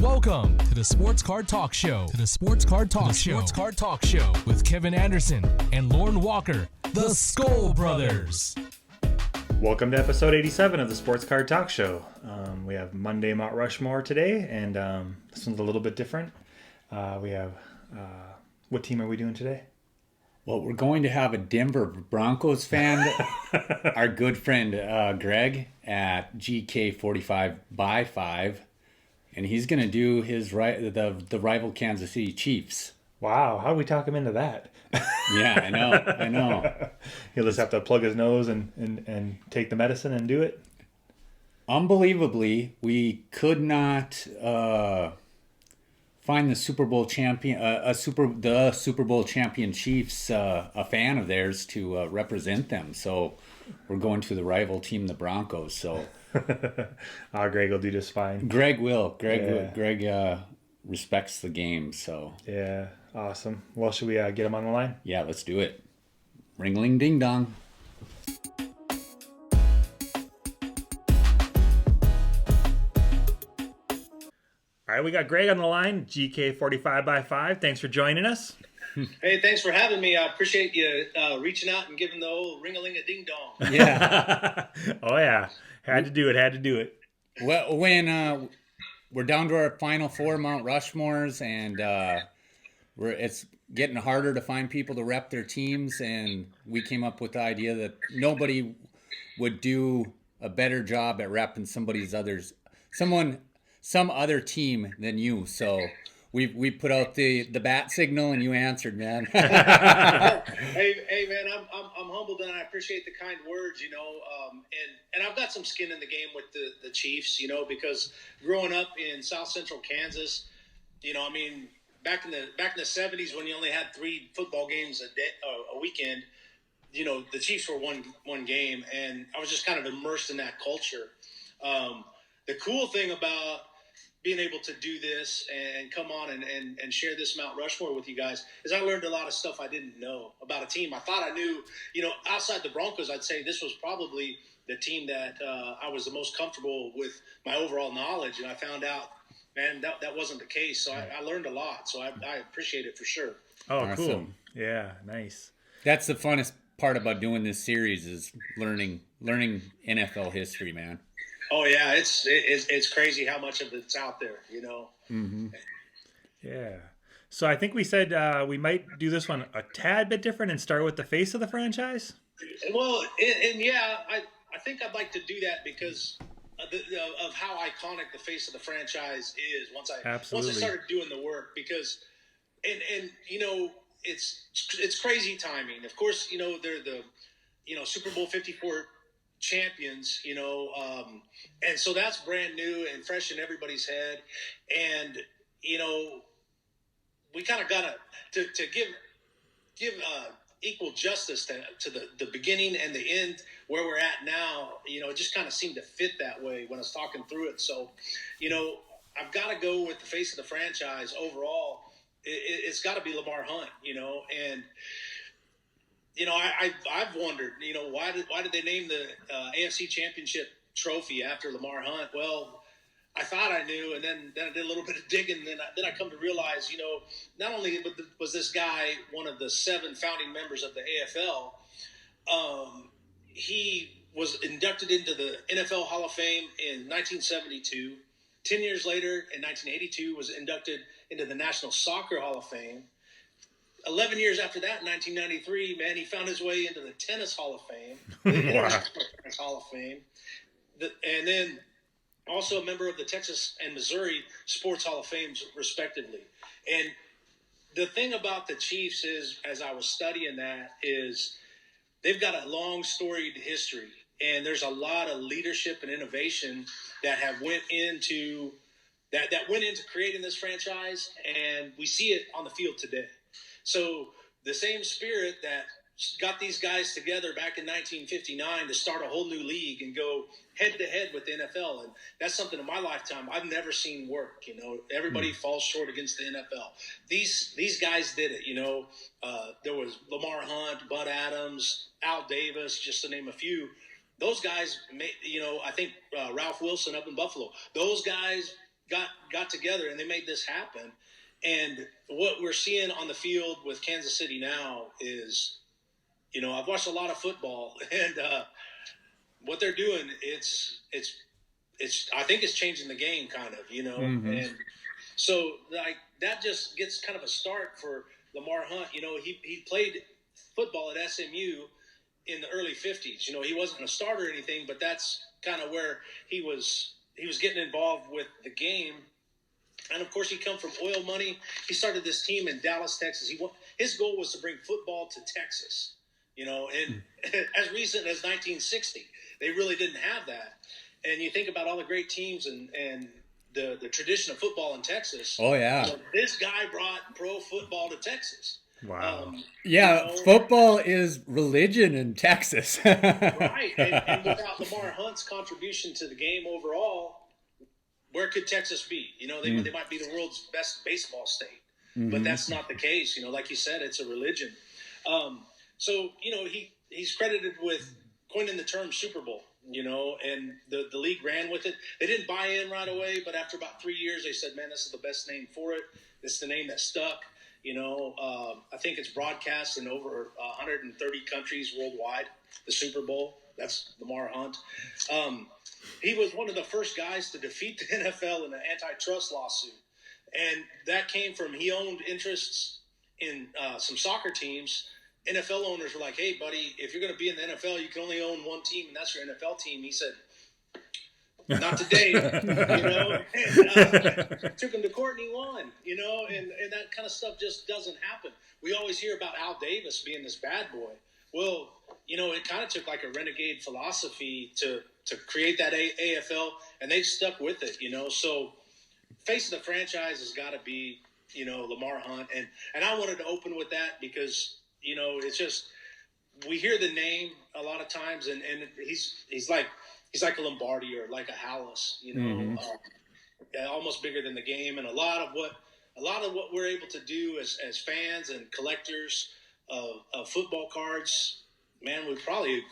Welcome to the Sports Card Talk Show. Sports Card Talk Show with Kevin Anderson and Lauren Walker, the SkoL Brothers. Welcome to episode 87 of the Sports Card Talk Show. We have Monday Mount Rushmore today, and this one's a little bit different. We have, what team are we doing today? Well, we're going to have a Denver Broncos fan, our good friend Greg at GK45x5, and he's going to do his the rival Kansas City Chiefs. Wow, how do we talk him into that? Yeah, I know. He'll just have to plug his nose and take the medicine and do it? Unbelievably, we could not find the Super Bowl champion, the Super Bowl champion Chiefs, a fan of theirs to represent them. So we're going to the rival team, the Broncos. So Greg will do just fine. Greg will. Greg respects the game. So yeah, awesome. Well, should we get him on the line? Yeah, let's do it. Ring-a-ling ding dong. All right, we got Greg on the line, GK45x5. Thanks for joining us. Hey, thanks for having me. I appreciate you reaching out and giving the old ring-a-ling-a-ding-dong. Yeah. Oh, yeah. Had to do it. Well, when we're down to our final four Mount Rushmores, and it's getting harder to find people to rep their teams, and we came up with the idea that nobody would do a better job at repping some other team than you. So we put out the bat signal, and you answered, man. Hey, man, I'm humbled, and I appreciate the kind words, and I've got some skin in the game with the Chiefs, because growing up in South Central Kansas, back in the 70s when you only had 3 football games a weekend, the Chiefs were one game, and I was just kind of immersed in that culture. The cool thing about being able to do this and come on and share this Mount Rushmore with you guys is I learned a lot of stuff I didn't know about a team. I thought I knew, outside the Broncos, I'd say this was probably the team that I was the most comfortable with my overall knowledge. And I found out, man, that wasn't the case. So I learned a lot. So I appreciate it for sure. Oh, awesome. Cool. Yeah, nice. That's the funnest part about doing this series is learning NFL history, man. Oh yeah, it's crazy how much of it's out there, Mm-hmm. Yeah. So I think we said we might do this one a tad bit different and start with the face of the franchise. Well, and yeah, I think I'd like to do that because of how iconic the face of the franchise is. Once I started doing the work, because and it's crazy timing. Of course, they're the Super Bowl 54 champions, and so that's brand new and fresh in everybody's head. And we kind of gotta to give equal justice to the beginning and the end where we're at now. It just kind of seemed to fit that way when I was talking through it. So I've got to go with the face of the franchise overall. It's got to be Lamar Hunt, and I've wondered, why did they name the AFC Championship trophy after Lamar Hunt? Well, I thought I knew, and then I did a little bit of digging, and then I come to realize, not only was this guy one of the 7 founding members of the AFL, he was inducted into the NFL Hall of Fame in 1972. 10 years later, in 1982, was inducted into the National Soccer Hall of Fame. 11 years after that, in 1993, man, he found his way into the Tennis Hall of Fame, the International Tennis Hall of Fame, and then also a member of the Texas and Missouri Sports Hall of Fames, respectively. And the thing about the Chiefs is, as I was studying that, is they've got a long storied history, and there's a lot of leadership and innovation that went into creating this franchise, and we see it on the field today. So the same spirit that got these guys together back in 1959 to start a whole new league and go head-to-head with the NFL, and that's something in my lifetime I've never seen work. Everybody falls short against the NFL. These guys did it. There was Lamar Hunt, Bud Adams, Al Davis, just to name a few. Those guys, I think Ralph Wilson up in Buffalo, those guys got together and they made this happen. And what we're seeing on the field with Kansas City now is, I've watched a lot of football, and what they're doing, it's I think it's changing the game kind of, Mm-hmm. and so like that just gets kind of a start for Lamar Hunt. He played football at SMU in the early 50s. He wasn't a starter or anything, but that's kind of where he was getting involved with the game. And of course, he come from oil money. He started this team in Dallas, Texas. His goal was to bring football to Texas. And as recent as 1960, they really didn't have that. And you think about all the great teams and the tradition of football in Texas. Oh, yeah. This guy brought pro football to Texas. Wow. Football is religion in Texas. Right. And without Lamar Hunt's contribution to the game overall, where could Texas be? They might be the world's best baseball state, but that's not the case. Like you said, it's a religion. So he's credited with coining the term Super Bowl, and the league ran with it. They didn't buy in right away, but after about 3 years, they said, man, this is the best name for it. This is the name that stuck. I think it's broadcast in over 130 countries worldwide, the Super Bowl. That's Lamar Hunt. He was one of the first guys to defeat the NFL in an antitrust lawsuit. And that came from he owned interests in some soccer teams. NFL owners were like, hey, buddy, if you're going to be in the NFL, you can only own one team, and that's your NFL team. He said, not today, and took him to court and he won, and that kind of stuff just doesn't happen. We always hear about Al Davis being this bad boy. Well, it kind of took like a renegade philosophy to create that AFL, and they stuck with it, So face of the franchise has got to be, Lamar Hunt. And I wanted to open with that because, it's just, we hear the name a lot of times, and he's like a Lombardi or like a Hallis, almost bigger than the game. And a lot of what we're able to do as fans and collectors of football cards, man, we probably,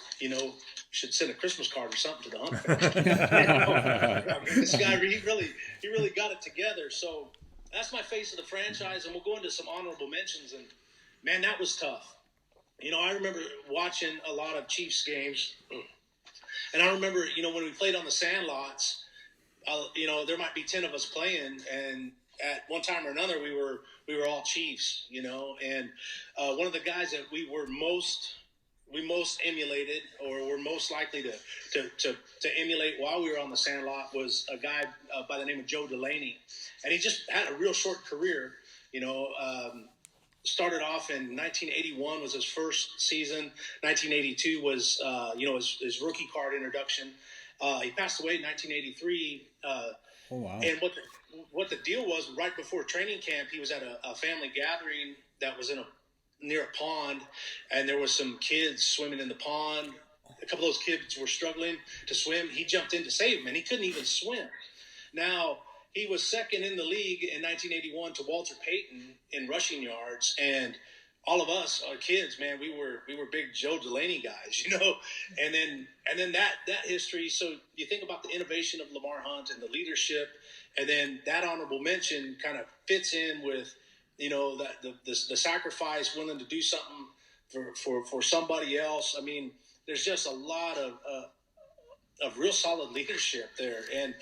should send a Christmas card or something to the Hunt family. This guy, he really got it together. So that's my face of the franchise, and we'll go into some honorable mentions. And man, that was tough. I remember watching a lot of Chiefs games, and I remember, when we played on the sand lots, there might be 10 of us playing, and at one time or another, we were all Chiefs, and one of the guys that we most emulated, or were most likely to emulate while we were on the sand lot, was a guy by the name of Joe Delaney, and he just had a real short career. Started off in 1981 was his first season. 1982 was his rookie card introduction. He passed away in 1983. Oh wow! And what the deal was, right before training camp, he was at a family gathering that was near a pond, and there was some kids swimming in the pond. A couple of those kids were struggling to swim. He jumped in to save them, and he couldn't even swim. Now, he was second in the league in 1981 to Walter Payton in rushing yards, and all of us, our kids, man, we were big Joe Delaney guys, and then that history. So you think about the innovation of Lamar Hunt and the leadership, and then that honorable mention kind of fits in with, that the sacrifice, willing to do something for somebody else. I mean, there's just a lot of real solid leadership there, and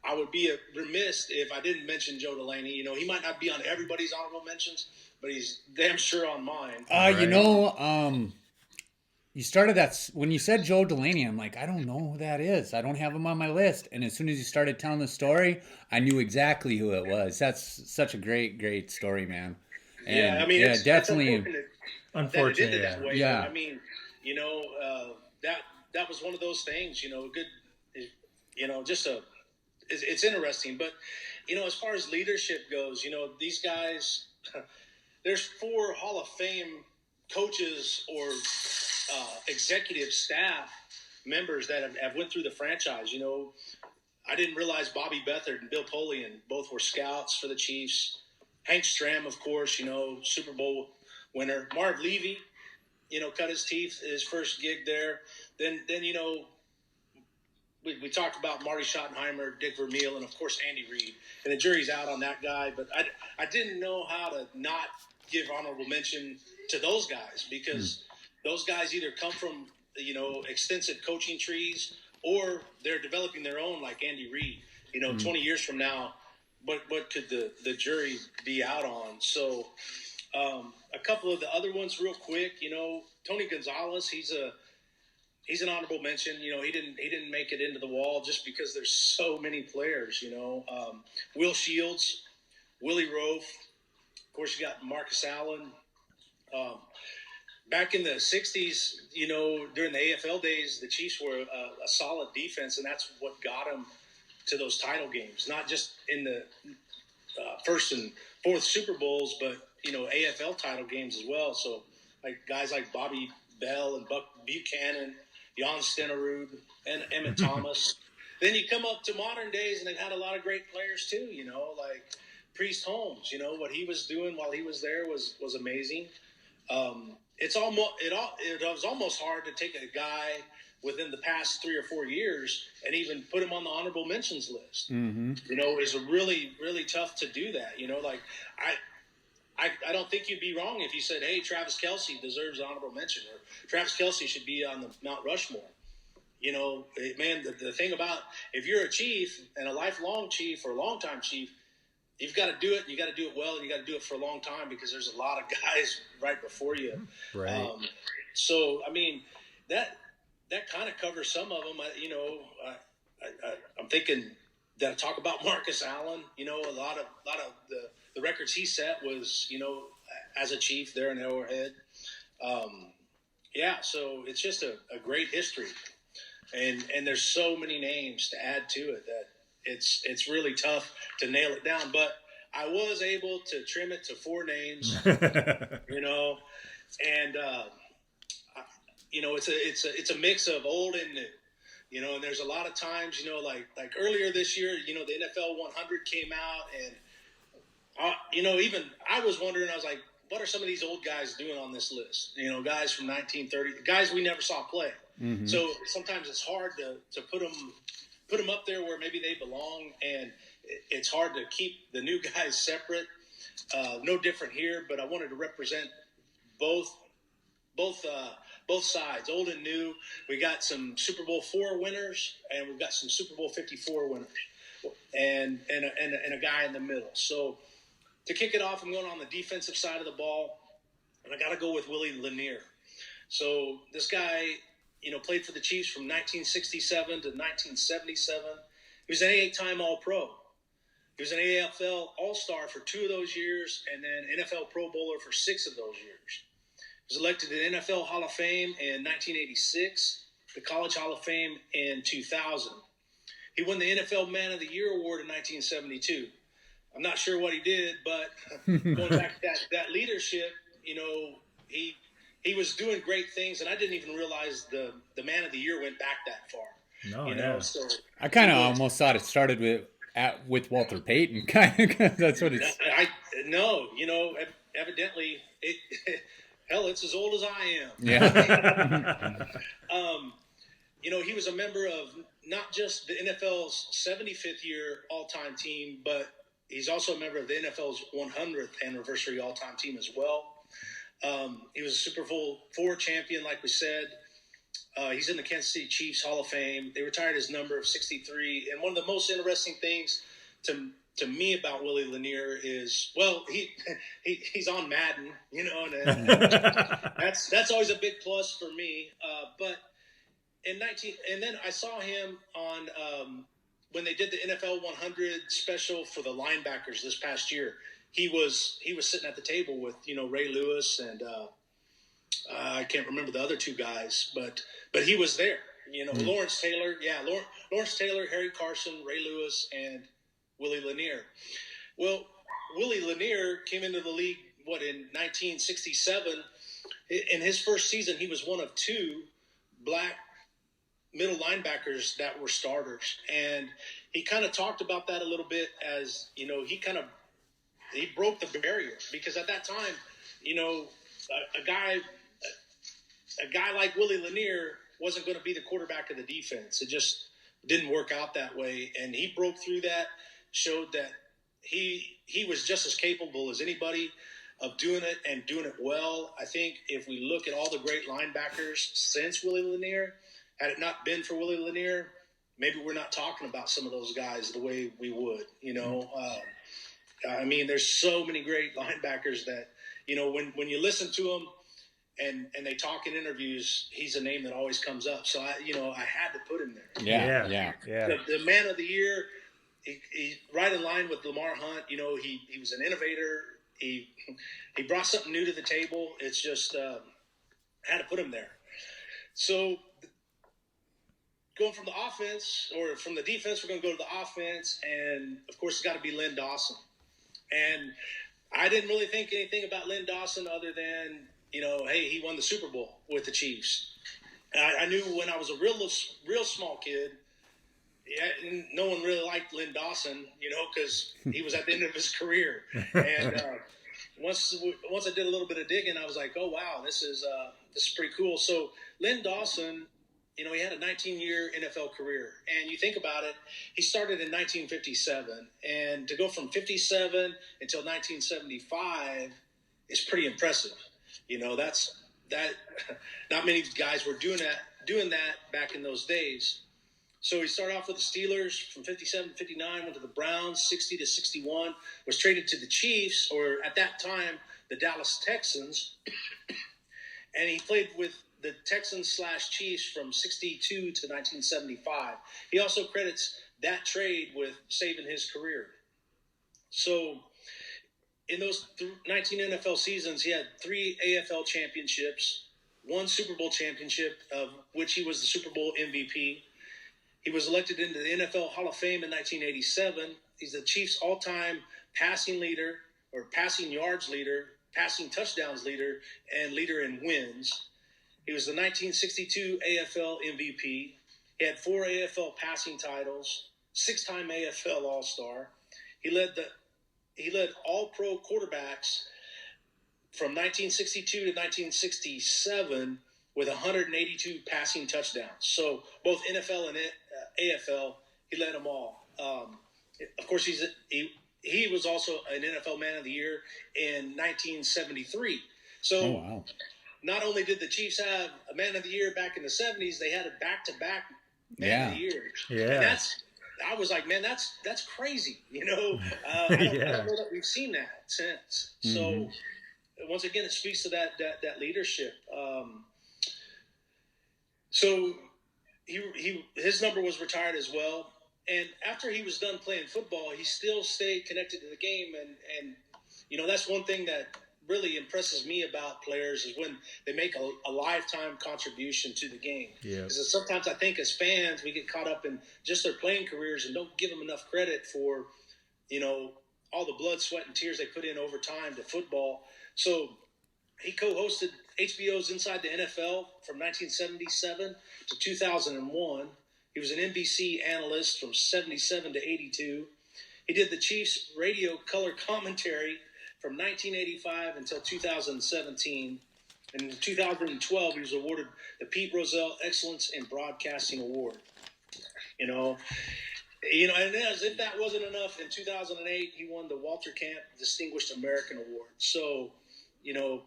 I would be remiss if I didn't mention Joe Delaney. He might not be on everybody's honorable mentions, but he's damn sure on mine. You started that when you said Joe Delaney. I'm like, I don't know who that is. I don't have him on my list. And as soon as you started telling the story, I knew exactly who it was. That's such a great story, man. And, yeah, I mean, it's definitely unfortunate. That it ended that way. Yeah. I mean, that was one of those things. Good. It's interesting, but as far as leadership goes, these guys, there's 4 Hall of Fame coaches or executive staff members that have went through the franchise. I didn't realize Bobby Beathard and Bill Polian both were scouts for the Chiefs. Hank Stram, of course, Super Bowl winner. Marv Levy, cut his teeth his first gig there. Then we talked about Marty Schottenheimer, Dick Vermeil, and of course Andy Reid. And the jury's out on that guy, but I didn't know how to not give honorable mention to those guys, because those guys either come from, extensive coaching trees, or they're developing their own, like Andy Reid. 20 years from now, what could the jury be out on? So a couple of the other ones real quick, Tony Gonzalez, he's an honorable mention. He didn't make it into the wall just because there's so many players. Will Shields, Willie Roaf. Of course, you got Marcus Allen. Back in the '60s, during the AFL days, the Chiefs were a solid defense, and that's what got them to those title games. Not just in the first and fourth Super Bowls, but AFL title games as well. So, like guys like Bobby Bell and Buck Buchanan, Jan Stenerud, and Emmett Thomas. Then you come up to modern days, and they've had a lot of great players too. Like Priest Holmes. What he was doing while he was there was amazing. It was almost hard to take a guy within the past 3 or 4 years and even put him on the honorable mentions list. Mm-hmm. It's really, really tough to do that. Like I don't think you'd be wrong if you said, hey, Travis Kelce deserves an honorable mention, or Travis Kelce should be on the Mount Rushmore. Man, the thing about, if you're a Chief and a lifelong Chief or a longtime Chief, you've got to do it, and you got to do it well, and you got to do it for a long time, because there's a lot of guys right before you. Right. So, I mean, that kind of covers some of them. I'm thinking that I talk about Marcus Allen. A lot of the records he set was, as a Chief there in Arrowhead. So it's just a great history, and there's so many names to add to it that it's really tough to nail it down. But I was able to trim it to 4 names, and it's a mix of old and new, and there's a lot of times, like earlier this year, the NFL 100 came out, and even I was wondering, I was like, what are some of these old guys doing on this list? Guys from 1930, guys we never saw play. Mm-hmm. So sometimes it's hard to put them up there where maybe they belong, and it's hard to keep the new guys separate. No different here, but I wanted to represent both sides, old and new. We got some Super Bowl 4 winners, and we've got some Super Bowl 54 winners, and a guy in the middle. So to kick it off, I'm going on the defensive side of the ball, and I got to go with Willie Lanier. So this guy, played for the Chiefs from 1967 to 1977. He was an 8-time All-Pro. He was an AFL All-Star for 2 of those years, and then NFL Pro Bowler for 6 of those years. He was elected to the NFL Hall of Fame in 1986, the College Hall of Fame in 2000. He won the NFL Man of the Year award in 1972. I'm not sure what he did, but going back to that leadership, he was doing great things, and I didn't even realize the Man of the Year went back that far. So I kind of almost thought it started with Walter Payton. That's what it's. Evidently, it's as old as I am. Yeah. He was a member of not just the NFL's 75th year all-time team, but he's also a member of the NFL's 100th anniversary all-time team as well. He was a Super Bowl 4 champion, like we said. He's in the Kansas City Chiefs Hall of Fame. They retired his number of 63. And one of the most interesting things to me about Willie Lanier is, well, he's on Madden, and that's always a big plus for me. But and then I saw him on when they did the NFL 100 special for the linebackers this past year. He was sitting at the table with Ray Lewis and I can't remember the other 2 guys, but he was there. Lawrence Taylor, Lawrence Taylor, Harry Carson, Ray Lewis, and Willie Lanier. Well, Willie Lanier came into the league in 1967. In his first season, he was one of 2 black middle linebackers that were starters, and he kind of talked about that a little bit as he broke the barrier, because at that time, a guy like Willie Lanier wasn't going to be the quarterback of the defense. didn't work out that way. And he broke through that, showed that he was just as capable as anybody of doing it and doing it well. I think if we look at all the great linebackers since Willie Lanier, had it not been for Willie Lanier, maybe we're not talking about some of those guys the way we would, you know. I mean, there's so many great linebackers that, you know, when you listen to them and they talk in interviews, he's a name that always comes up. So, I had to put him there. Yeah. The man of the year, he right in line with Lamar Hunt. You know, he was an innovator. He brought something new to the table. It's just had to put him there. So going from the offense or from the defense, we're going to go to the offense, and of course it's got to be Len Dawson. And I didn't really think anything about Len Dawson other than, you know, hey, he won the Super Bowl with the Chiefs. And I knew when I was a real small kid, no one really liked Len Dawson, you know, because he was at the end of his career. And once I did a little bit of digging, I was like, oh wow, this is pretty cool. So Len Dawson, you know, he had a 19-year NFL career, and you think about it, he started in 1957, and to go from 57 until 1975 is pretty impressive. You know, that not many guys were doing that back in those days. So he started off with the Steelers from 57 to 59, went to the Browns, 60 to 61, was traded to the Chiefs, or at that time, the Dallas Texans. And he played with the Texans/Chiefs from 62 to 1975. He also credits that trade with saving his career. So in those 19 NFL seasons, he had 3 AFL championships, 1 Super Bowl championship, of which he was the Super Bowl MVP. He was elected into the NFL Hall of Fame in 1987. He's the Chiefs' all-time passing leader, or passing yards leader, passing touchdowns leader, and leader in wins. He was the 1962 AFL MVP. He had 4 AFL passing titles, 6-time AFL All-Star. He led All-Pro quarterbacks from 1962 to 1967 with 182 passing touchdowns. So both NFL and AFL, he led them all. Of course, he was also an NFL Man of the Year in 1973. So. Oh, wow. Not only did the Chiefs have a Man of the Year back in the 70s, they had a back-to-back Man of the Year. Yeah. And I was like, man, that's crazy. You know, I don't know that we've seen that since. Mm-hmm. So once again, it speaks to that leadership. So his number was retired as well. And after he was done playing football, he still stayed connected to the game. And you know, that's one thing that really impresses me about players is when they make a lifetime contribution to the game. Yeah. Because sometimes I think as fans, we get caught up in just their playing careers and don't give them enough credit for, you know, all the blood, sweat, and tears they put in over time to football. So he co-hosted HBO's Inside the NFL from 1977 to 2001. He was an NBC analyst from 77 to 82. He did the Chiefs radio color commentary from 1985 until 2017. And in 2012, he was awarded the Pete Rozelle Excellence in Broadcasting Award. You know, and as if that wasn't enough, in 2008, he won the Walter Camp Distinguished American Award. So, you know,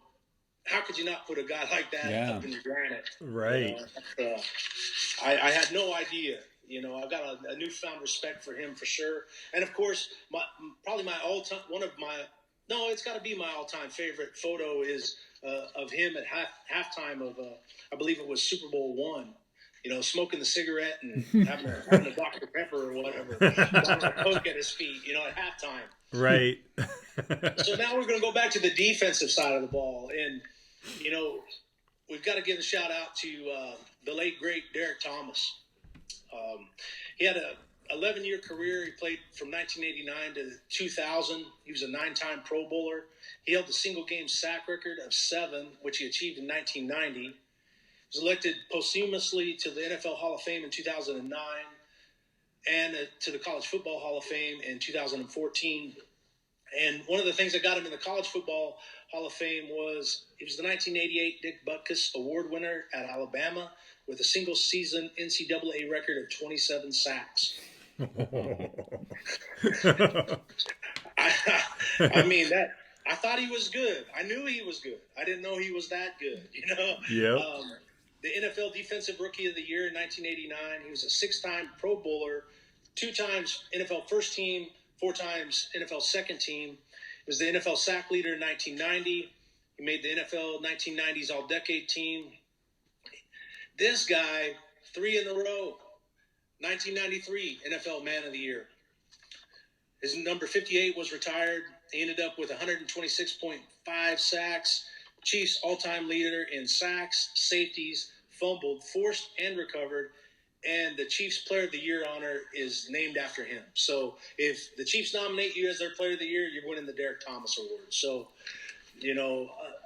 how could you not put a guy like that up in granite? Right. You know, I had no idea. You know, I've got a newfound respect for him for sure. And of course, it's got to be my all-time favorite photo is of him at halftime of, I believe it was Super Bowl I. You know, smoking the cigarette and having a Dr. Pepper or whatever, a Coke at his feet, you know, at halftime. Right. So now we're going to go back to the defensive side of the ball. And, you know, we've got to give a shout-out to the late, great Derek Thomas. He had a 11-year career. He played from 1989 to 2000. He was a 9-time Pro Bowler. He held the single-game sack record of 7, which he achieved in 1990. He was elected posthumously to the NFL Hall of Fame in 2009 and to the College Football Hall of Fame in 2014. And one of the things that got him in the College Football Hall of Fame was he was the 1988 Dick Butkus Award winner at Alabama with a single-season NCAA record of 27 sacks. I mean, I thought he was good. I knew he was good. I didn't know he was that good, Yeah. The NFL Defensive Rookie of the Year in 1989. He was a 6-time Pro Bowler, 2 times NFL First Team, 4 times NFL Second Team. He was the NFL sack leader in 1990. He made the NFL 1990s All-Decade Team. This guy, 3 in a row. 1993 NFL Man of the Year. His number 58 was retired. He ended up with 126.5 sacks. Chiefs all-time leader in sacks, safeties, fumbled, forced, and recovered. And the Chiefs Player of the Year honor is named after him. So if the Chiefs nominate you as their Player of the Year, you're winning the Derek Thomas Award. So,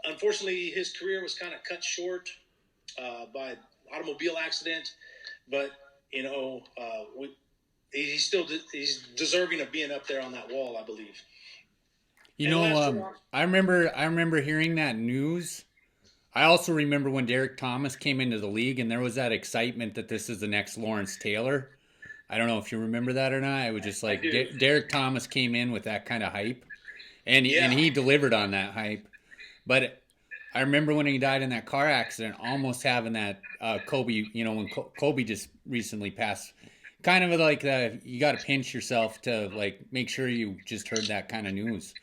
unfortunately, his career was kind of cut short by automobile accident. But, he's deserving of being up there on that wall, I believe. I remember hearing that news. I also remember when Derek Thomas came into the league, and there was that excitement that this is the next Lawrence Taylor. I don't know if you remember that or not. It was just like Derek Thomas came in with that kind of hype, and he delivered on that hype. But I remember when he died in that car accident, almost having that Kobe. When Kobe just recently passed. Kind of like you got to pinch yourself to like make sure you just heard that kind of news,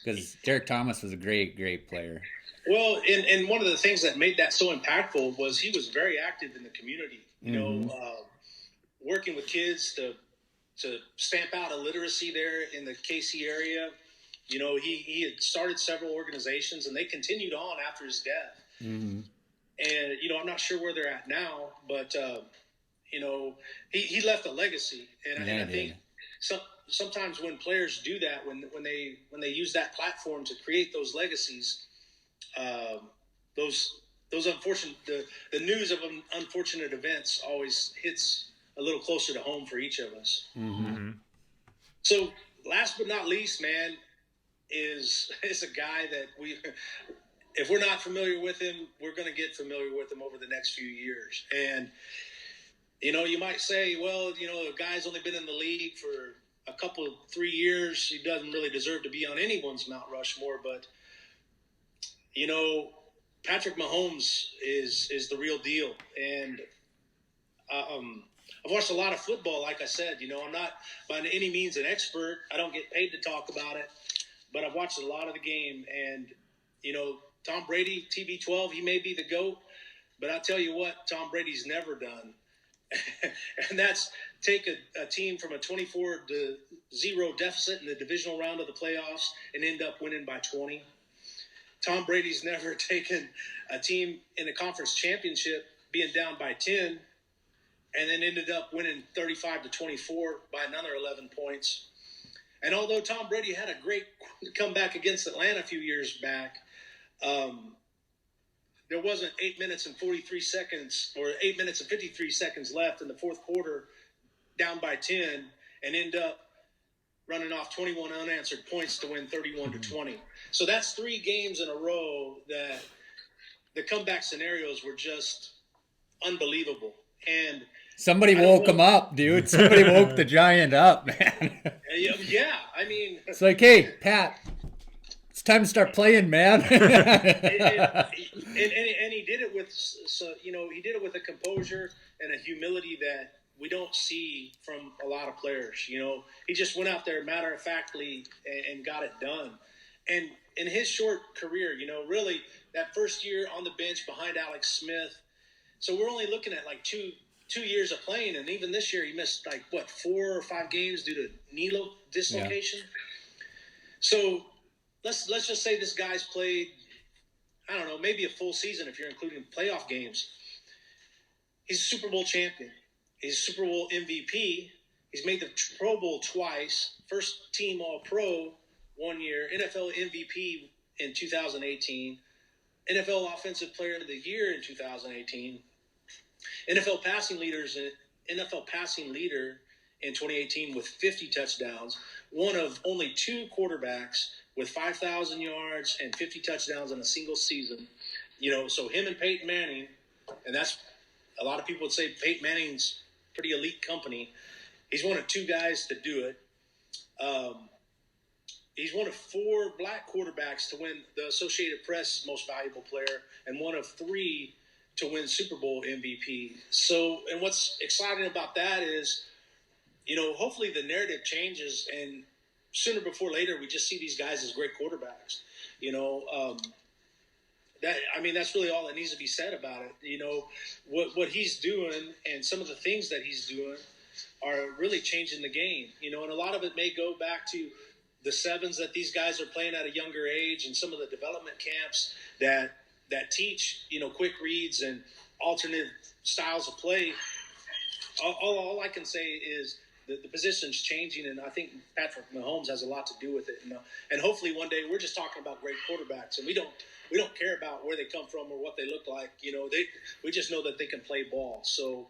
because Derek Thomas was a great player. Well, and one of the things that made that so impactful was he was very active in the community. Working with kids to stamp out illiteracy there in the KC area. He had started several organizations, and they continued on after his death. Mm-hmm. And I'm not sure where they're at now, but. He left a legacy, and I think sometimes when players do that, when they use that platform to create those legacies, those unfortunate the news of unfortunate events always hits a little closer to home for each of us. Mm-hmm. So, last but not least, man, is a guy that if we're not familiar with him, we're going to get familiar with him over the next few years, and. You might say, well, the guy's only been in the league for a couple, 3 years. He doesn't really deserve to be on anyone's Mount Rushmore. But, Patrick Mahomes is the real deal. And I've watched a lot of football, like I said. I'm not by any means an expert. I don't get paid to talk about it. But I've watched a lot of the game. And, Tom Brady, TB12, he may be the GOAT. But I'll tell you what, Tom Brady's never done. And that's take a team from a 24-0 deficit in the divisional round of the playoffs and end up winning by 20. Tom Brady's never taken a team in a conference championship being down by 10 and then ended up winning 35-24 by another 11 points. And although Tom Brady had a great comeback against Atlanta a few years back, there wasn't 8 minutes and 43 seconds or 8 minutes and 53 seconds left in the fourth quarter, down by 10, and end up running off 21 unanswered points to win 31-20. So that's 3 games in a row that the comeback scenarios were just unbelievable. And somebody woke him up, dude. Somebody woke the giant up, man. Yeah, I mean, it's like, hey, Pat. It's time to start playing, man. and he did it with he did it with a composure and a humility that we don't see from a lot of players. He just went out there matter-of-factly and got it done. And in his short career, really that first year on the bench behind Alex Smith. So we're only looking at like two years of playing, and even this year he missed 4 or 5 games due to knee dislocation. Yeah. So. Let's just say this guy's played, I don't know, maybe a full season if you're including playoff games. He's a Super Bowl champion. He's a Super Bowl MVP. He's made the Pro Bowl twice. First team All-Pro 1 year. NFL MVP in 2018. NFL Offensive Player of the Year in 2018. NFL passing leader in 2018 with 50 touchdowns, one of only 2 quarterbacks with 5,000 yards and 50 touchdowns in a single season. So him and Peyton Manning, and that's a lot of people would say Peyton Manning's pretty elite company. He's one of 2 guys to do it. He's one of 4 black quarterbacks to win the Associated Press Most Valuable Player and one of 3 to win Super Bowl MVP. So, and what's exciting about that is, hopefully the narrative changes, and sooner before later, we just see these guys as great quarterbacks. That's really all that needs to be said about it. What he's doing and some of the things that he's doing are really changing the game. And a lot of it may go back to the sevens that these guys are playing at a younger age, and some of the development camps that teach, quick reads and alternate styles of play. All I can say is the position's changing, and I think Patrick Mahomes has a lot to do with it. And hopefully one day we're just talking about great quarterbacks, and we don't care about where they come from or what they look like. We just know that they can play ball. So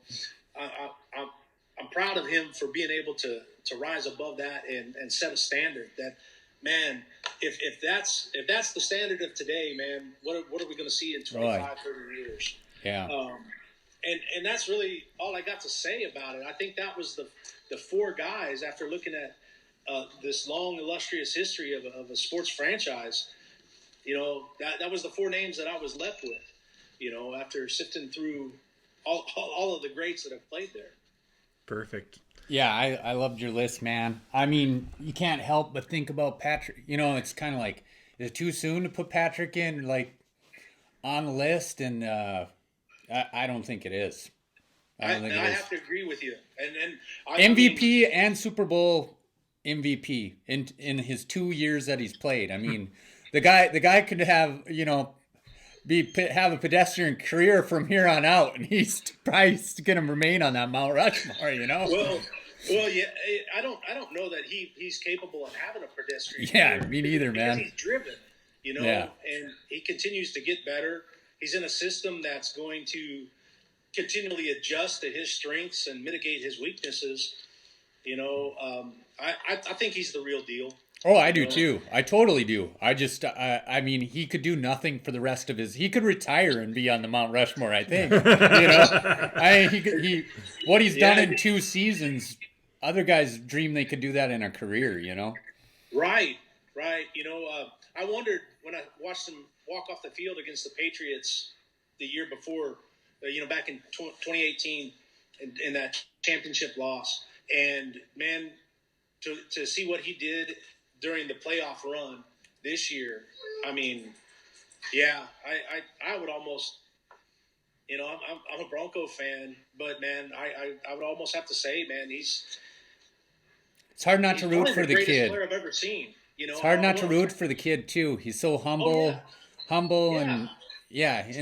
I'm proud of him for being able to rise above that and set a standard that, man, if that's the standard of today, man, what are we going to see in 25, 30 years? Yeah. And that's really all I got to say about it. I think that was the 4 guys, after looking at this long, illustrious history of a sports franchise, that was the 4 names that I was left with, after sifting through all of the greats that have played there. Perfect. Yeah, I loved your list, man. I mean, you can't help but think about Patrick. It's kind of like, is it too soon to put Patrick in, on the list? And I don't think it is. I have to agree with you. And MVP and Super Bowl MVP in his 2 years that he's played. I mean, the guy could have, have a pedestrian career from here on out, and he's probably going to remain on that Mount Rushmore, Well, yeah, I don't know that he's capable of having a pedestrian. Yeah, career me neither, man. He's driven, Yeah. And he continues to get better. He's in a system that's going to continually adjust to his strengths and mitigate his weaknesses. I think he's the real deal. Oh, I do too. I totally do. I just, I mean, he could do nothing for the rest of he could retire and be on the Mount Rushmore, I think. What he's done in 2 seasons, other guys dream they could do that in a career, Right. I wondered when I watched him walk off the field against the Patriots the year before, back in 2018 in that championship loss. And, man, to see what he did during the playoff run this year, I mean, yeah, I would almost, I'm a Bronco fan, but, man, I would almost have to say, man, it's hard not to root for the kid. Player I've ever seen. It's hard not to root for the kid too. He's so humble, and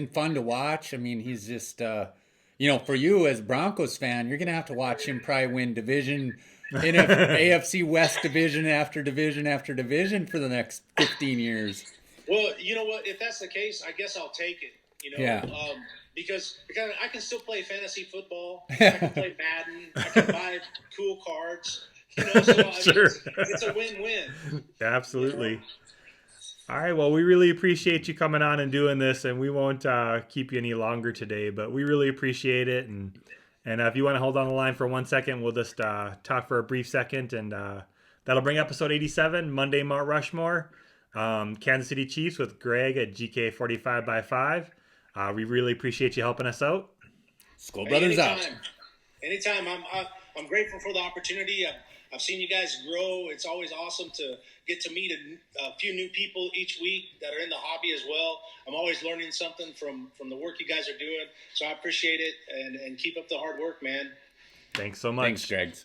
fun to watch. I mean, he's just, for you as Broncos fan, you're gonna have to watch him probably win division in AFC West division after division after division for the next 15 years. Well, you know what? If that's the case, I guess I'll take it. Because I can still play fantasy football. I can play Madden. I can buy cool cards. Sure. It's a win-win. Absolutely. All right. Well, we really appreciate you coming on and doing this, and we won't keep you any longer today, but we really appreciate it. And if you want to hold on the line for 1 second, we'll just talk for a brief second, and that'll bring episode 87, Monday Mount Rushmore, Kansas City Chiefs with Greg at GK 45 by 5. We really appreciate you helping us out. SkoL Brothers out. Anytime. I'm grateful for the opportunity. I've seen you guys grow. It's always awesome to get to meet a few new people each week that are in the hobby as well. I'm always learning something from the work you guys are doing. So I appreciate it, and keep up the hard work, man. Thanks so much. Thanks, Greg.